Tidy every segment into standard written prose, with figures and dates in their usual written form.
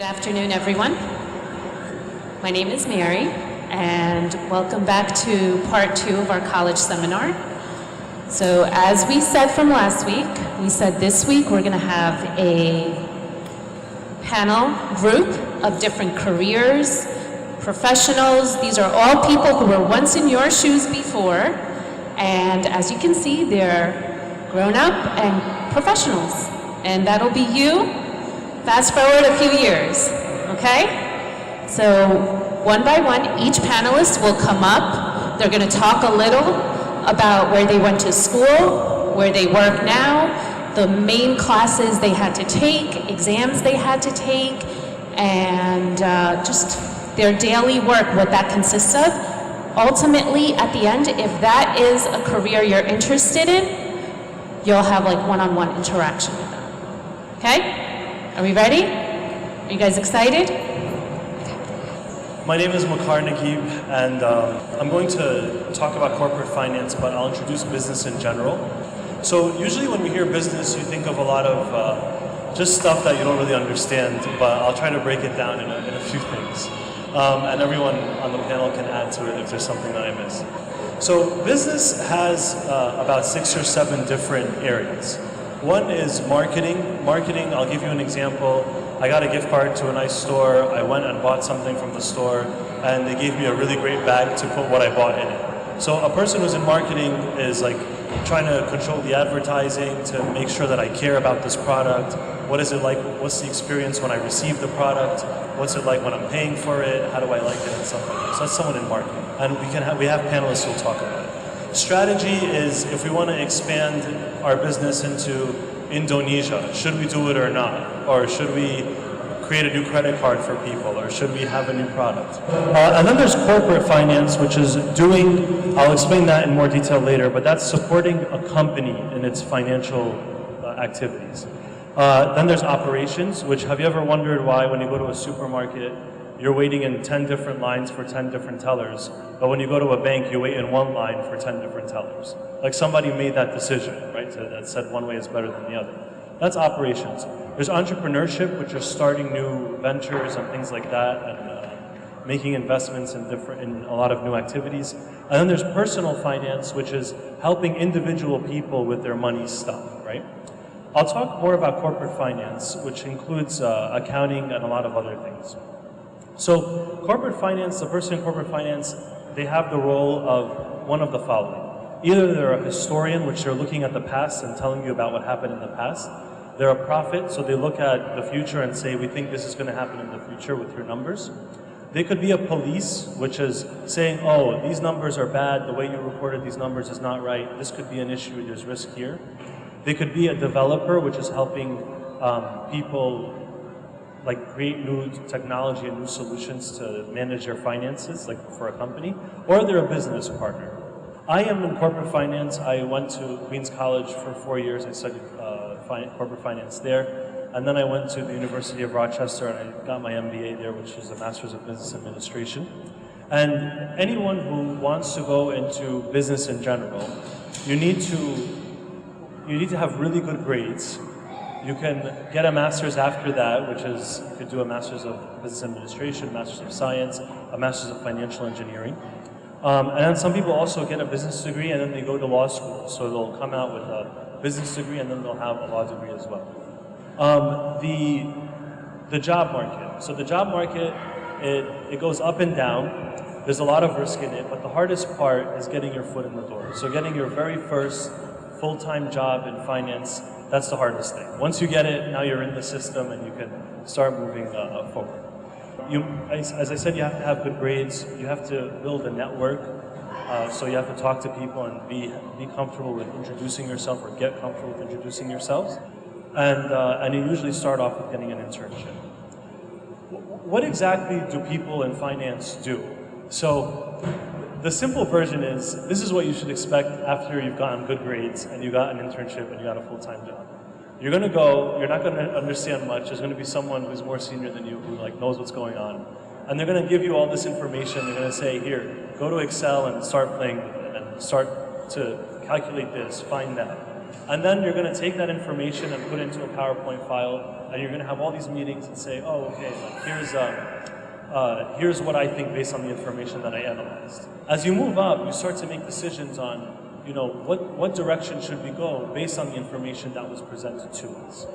afternoon, everyone. My name is Mary, and welcome back to part 2 of our college seminar. So as we said from last week, we said this week we're going to have a panel group of different careers, professionals. These are all people who were once in your shoes before, and as you can see, they're grown up and professionals, and that'll be you. Fast forward a few years, okay? So one by one, each panelist will come up. They're going to talk a little about where they went to school, where they work now, the main classes they had to take, exams they had to take, and just their daily work, what that consists of. Ultimately, at the end, if that is a career you're interested in, you'll have like one-on-one interaction with them, okay? Are we ready? Are you guys excited? My name is Makar Naguib, and I'm going to talk about corporate finance, but I'll introduce business in general. So usually when we hear business, you think of a lot of just stuff that you don't really understand, but I'll try to break it down in a few things. And everyone on the panel can add to it if there's something that I miss. So business has about 6 or 7 different areas. One is marketing. Marketing, I'll give you an example. I got a gift card to a nice store. I went and bought something from the store, and they gave me a really great bag to put what I bought in it. So a person who's in marketing is like trying to control the advertising to make sure that I care about this product. What is it like? What's the experience when I receive the product? What's it like when I'm paying for it? How do I like it and stuff like that. So that's someone in marketing. And we have panelists who'll talk about it. Strategy is if we want to expand our business into Indonesia, should we do it or not? Or should we create a new credit card for people? Or should we have a new product? And then there's corporate finance, which is doing, I'll explain that in more detail later, but that's supporting a company in its financial activities. Then there's operations, which have you ever wondered why when you go to a supermarket, you're waiting in 10 different lines for 10 different tellers, but when you go to a bank, you wait in one line for 10 different tellers. Like somebody made that decision, right? That said one way is better than the other. That's operations. There's entrepreneurship, which is starting new ventures and things like that, and making investments in a lot of new activities. And then there's personal finance, which is helping individual people with their money stuff, right? I'll talk more about corporate finance, which includes accounting and a lot of other things. So corporate finance, the person in corporate finance, they have the role of one of the following. Either they're a historian, which they're looking at the past and telling you about what happened in the past. They're a prophet, so they look at the future and say, we think this is going to happen in the future with your numbers. They could be a police, which is saying, oh, these numbers are bad, the way you reported these numbers is not right, this could be an issue, there's risk here. They could be a developer, which is helping people like create new technology and new solutions to manage their finances, like for a company, or they're a business partner. I am in corporate finance. I went to Queens College for 4 years. I studied corporate finance there. And then I went to the University of Rochester and I got my MBA there, which is a Master's of Business Administration. And anyone who wants to go into business in general, you need to have really good grades. You can get a master's after that, which is, you could do a Master's of Business Administration, Master's of Science, a Master's of Financial Engineering. And then some people also get a business degree and then they go to law school. So they'll come out with a business degree and then they'll have a law degree as well. The job market. So the job market, it goes up and down. There's a lot of risk in it, but the hardest part is getting your foot in the door. So getting your very first full-time job in finance, that's the hardest thing. Once you get it, now you're in the system and you can start moving forward. As I said, you have to have good grades. You have to build a network. So you have to talk to people and be comfortable with introducing yourself or get comfortable with introducing yourselves. And you usually start off with getting an internship. What exactly do people in finance do? So the simple version is, this is what you should expect after you've gotten good grades and you got an internship and you got a full-time job. You're going to go, you're not going to understand much. There's going to be someone who's more senior than you who like knows what's going on. And they're going to give you all this information. They're going to say, here, go to Excel and start playing with it and start to calculate this, find that. And then you're going to take that information and put it into a PowerPoint file, and you're going to have all these meetings and say, oh, okay, like here's what I think based on the information that I analyzed. As you move up, you start to make decisions on, what direction should we go based on the information that was presented to us.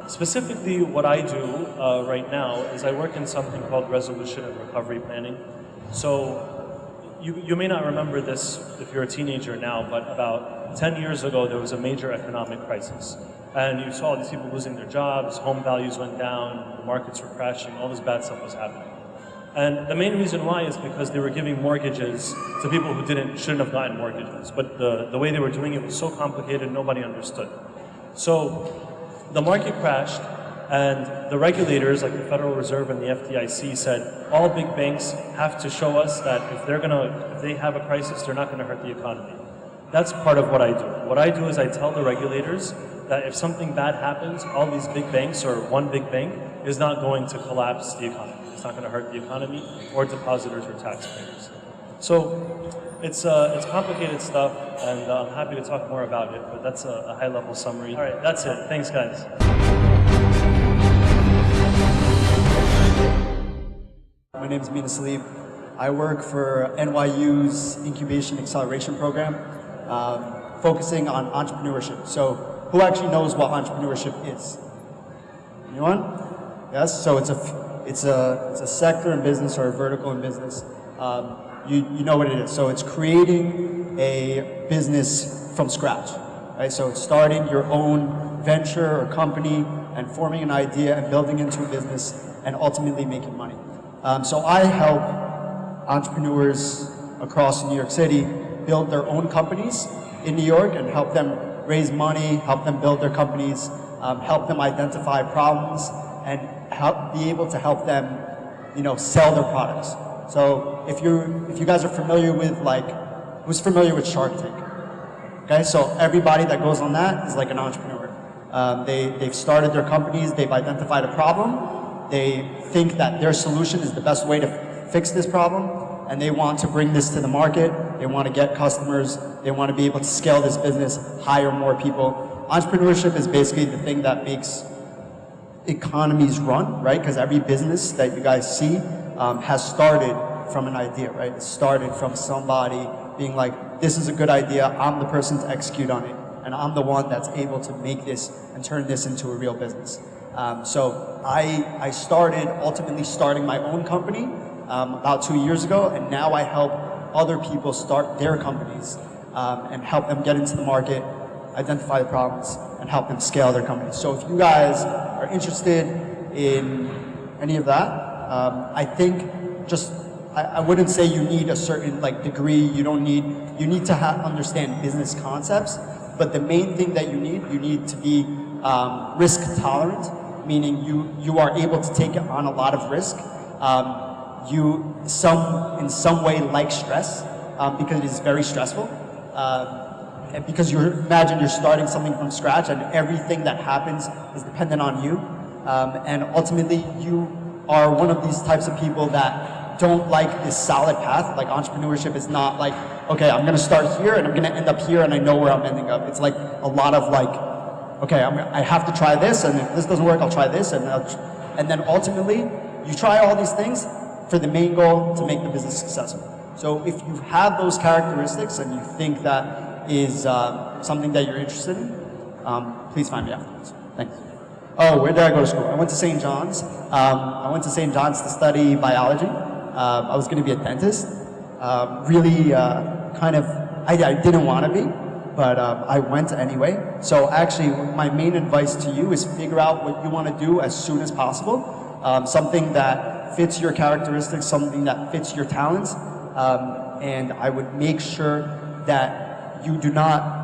Specifically, what I do right now is I work in something called resolution and recovery planning. So you may not remember this if you're a teenager now, but about 10 years ago, there was a major economic crisis. And you saw these people losing their jobs, home values went down, the markets were crashing, all this bad stuff was happening. And the main reason why is because they were giving mortgages to people who shouldn't have gotten mortgages. But the way they were doing it was so complicated, nobody understood. So the market crashed, and the regulators, like the Federal Reserve and the FDIC, said all big banks have to show us that if they have a crisis, they're not going to hurt the economy. That's part of what I do. What I do is I tell the regulators that if something bad happens, all these big banks or one big bank is not going to collapse the economy. It's not going to hurt the economy or depositors or taxpayers. So it's complicated stuff, and I'm happy to talk more about it, but that's a high-level summary. All right, that's it. Thanks, guys. My name is Mina Salib. I work for NYU's Incubation Acceleration Program, focusing on entrepreneurship. So who actually knows what entrepreneurship is? Anyone? Yes? So it's a sector in business or a vertical in business. You know what it is. So it's creating a business from scratch. Right? So it's starting your own venture or company and forming an idea and building into a business and ultimately making money. So I help entrepreneurs across New York City build their own companies in New York and help them raise money, help them build their companies, help them identify problems, and be able to help them, sell their products. So if you guys are familiar with who's familiar with Shark Tank? Okay, so everybody that goes on that is like an entrepreneur. They've started their companies, they've identified a problem, they think that their solution is the best way to fix this problem, and they want to bring this to the market, they want to get customers, they want to be able to scale this business, hire more people. Entrepreneurship is basically the thing that makes economies run, right? Because every business that you guys see has started from an idea, right? It started from somebody being like, this is a good idea, I'm the person to execute on it, and I'm the one that's able to make this and turn this into a real business. So I started ultimately starting my own company about 2 years ago, and now I help other people start their companies and help them get into the market, identify the problems, and help them scale their companies. So if you guys are interested in any of that, I think I wouldn't say you need a certain degree. You need to understand business concepts, but the main thing that you need to be risk tolerant, meaning you are able to take on a lot of risk. You in some way like stress because it is very stressful. And because imagine you're starting something from scratch and everything that happens is dependent on you. And ultimately you are one of these types of people that don't like this solid path. Like entrepreneurship is not like, okay, I'm gonna start here and I'm gonna end up here and I know where I'm ending up. It's like a lot of okay, I have to try this, and if this doesn't work, I'll try this, and then ultimately you try all these things for the main goal to make the business successful. So if you have those characteristics and you think that is something that you're interested in, please find me afterwards. Thanks. Oh, where did I go to school? I went to St. John's. I went to St. John's to study biology. I was going to be a dentist. I didn't want to be, but I went anyway. So actually, my main advice to you is figure out what you want to do as soon as possible. Something that fits your characteristics, something that fits your talents, and I would make sure that you do not,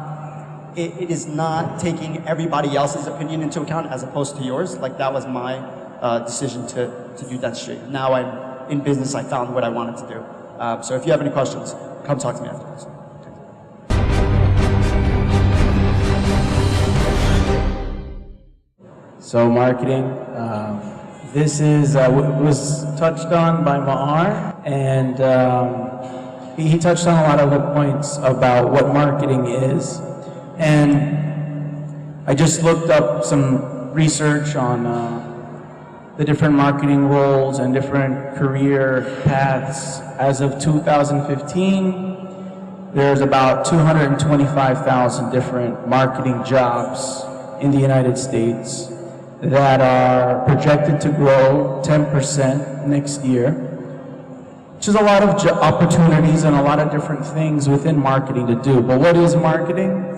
it is not taking everybody else's opinion into account as opposed to yours. Like that was my decision to do dentistry. Now I'm in business, I found what I wanted to do. So if you have any questions, come talk to me afterwards. So marketing, this is was touched on by Ma'ar, and he touched on a lot of the points about what marketing is. And I just looked up some research on the different marketing roles and different career paths. As of 2015, there's about 225,000 different marketing jobs in the United States that are projected to grow 10% next year, which is a lot of opportunities and a lot of different things within marketing to do. But what is marketing?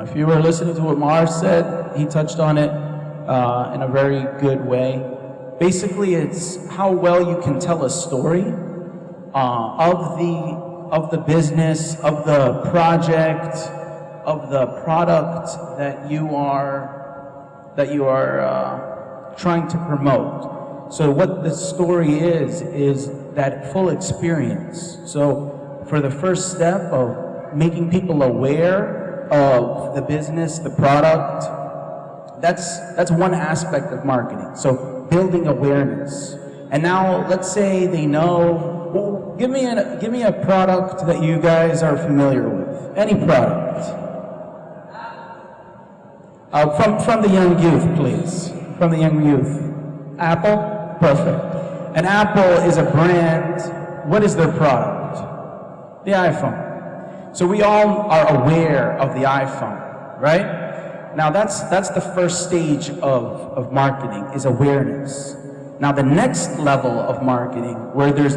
If you were listening to what Mars said, he touched on it in a very good way. Basically, it's how well you can tell a story of the business, of the project, of the product that you are trying to promote. So what the story is that full experience. So for the first step of making people aware of the business, the product, that's one aspect of marketing. So building awareness. And now let's say they know, well, give me a product that you guys are familiar with. Any product. From the young youth, please. From the young youth. Apple? Perfect. And Apple is a brand. What is their product? The iPhone. So we all are aware of the iPhone, right? Now that's the first stage of marketing, is awareness. Now the next level of marketing, where there's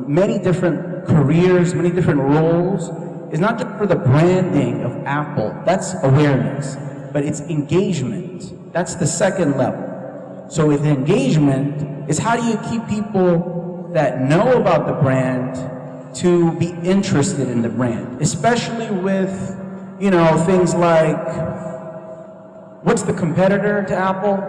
many different careers, many different roles, is not just for the branding of Apple, that's awareness, but it's engagement. That's the second level. So with engagement, is how do you keep people that know about the brand to be interested in the brand, especially with, things like, what's the competitor to Apple?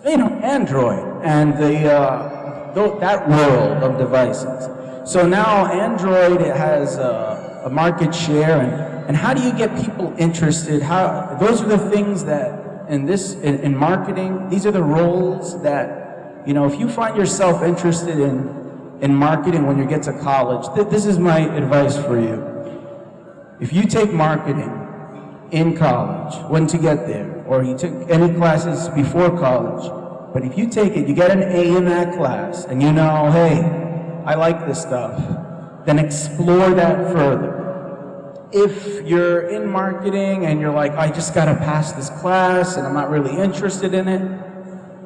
Android and that world of devices. So now Android has a market share, and how do you get people interested? Those are the things that in marketing, these are the roles that, if you find yourself interested in marketing when you get to college, this is my advice for you. If you take marketing in college, when to get there, or you took any classes before college, but if you take it, you get an A in that class, and hey, I like this stuff, then explore that further. If you're in marketing and you're like, I just gotta pass this class and I'm not really interested in it,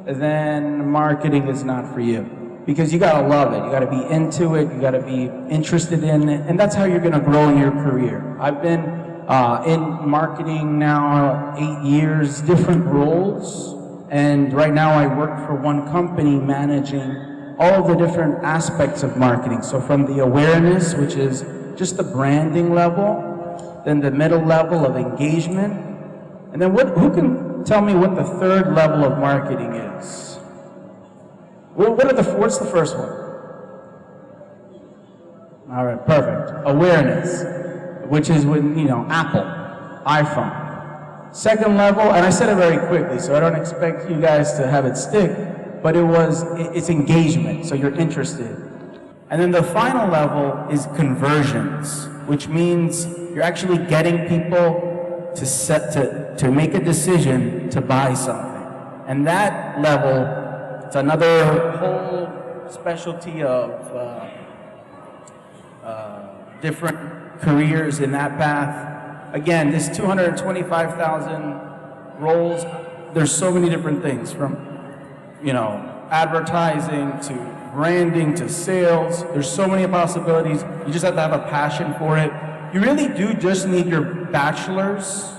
then marketing is not for you. Because you gotta love it, you gotta be into it, you gotta be interested in it, and that's how you're gonna grow in your career. I've been in marketing now 8 years, different roles, and right now I work for one company managing all the different aspects of marketing. So from the awareness, which is just the branding level, then the middle level of engagement, and then who can tell me what the third level of marketing is? What's the first one? All right, perfect. Awareness, which is when, Apple, iPhone. Second level, and I said it very quickly, so I don't expect you guys to have it stick, but it's engagement, so you're interested. And then the final level is conversions, which means you're actually getting people to make a decision to buy something. And that level, it's another whole specialty of different careers in that path. Again, this 225,000 roles, there's so many different things, from advertising to branding to sales. There's so many possibilities. You just have to have a passion for it. You really do just need your bachelor's,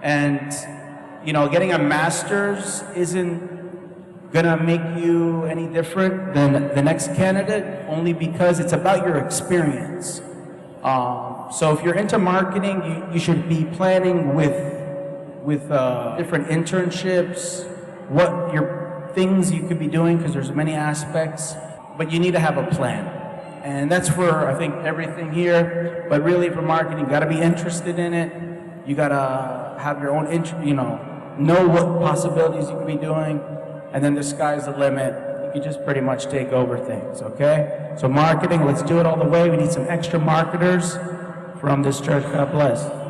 and getting a master's isn't gonna make you any different than the next candidate, only because it's about your experience. So if you're into marketing, you should be planning with different internships, what things you could be doing, because there's many aspects, but you need to have a plan. And that's for, I think, everything here, but really for marketing, you gotta be interested in it, you gotta have your own, know what possibilities you could be doing, and then the sky's the limit. You can just pretty much take over things, okay? So marketing, let's do it all the way. We need some extra marketers from this church. God bless.